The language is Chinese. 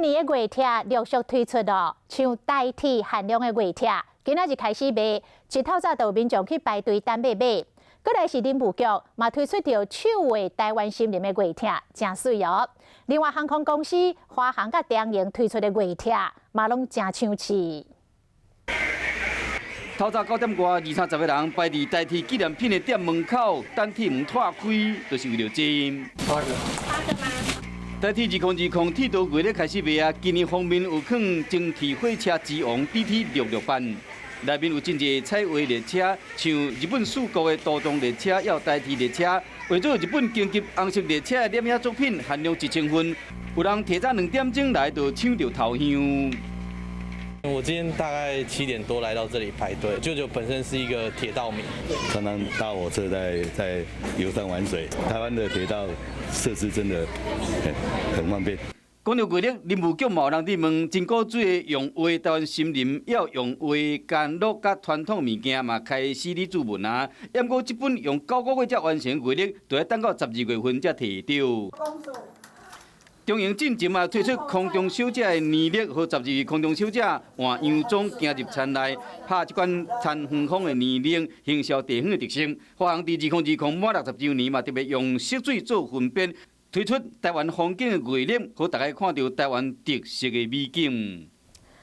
今年的月帖陆续推出咯，像带铁限量的月帖，今仔日开始卖，一透早就有民众去排队等买。过来是林务局嘛推出着手画台湾森林的月帖，真水哦。另外航空公司华航甲长荣推出的月帖嘛拢真抢市。透早9点外，20-30个人排伫台铁纪念品的店门口，等铁门拓开，就是为了这。8个吗？台铁2020铁道月咧开始卖啊！今年方面有放蒸汽火车之王 DT668，内面有真侪彩绘列车，像日本四国的都动列车，也有台铁列车。为咗日本京急红色列车的联名作品，限量1000份，有人提早2点钟来就抢到头香。我今天大概7点多来到这里排队。舅舅本身是一个铁道迷，常常搭火车在游山玩水。台湾的铁道设施真的很方便。讲到月历，林务局嘛有人伫问，真古水的用画台湾森林，也有用画干乐甲传统物件嘛开始咧注文啊。不过这本用9个月才完成的月历，就要等到12月份才摕到。中营进前嘛推出空中小姐的年历，和12位空中小姐换洋装行入田内，拍这款田园风的年历，形象地方的特色。华航伫2020满60周年嘛，特别用色水做分辨，推出台湾风景的月历，让大家看到台湾特色的美景。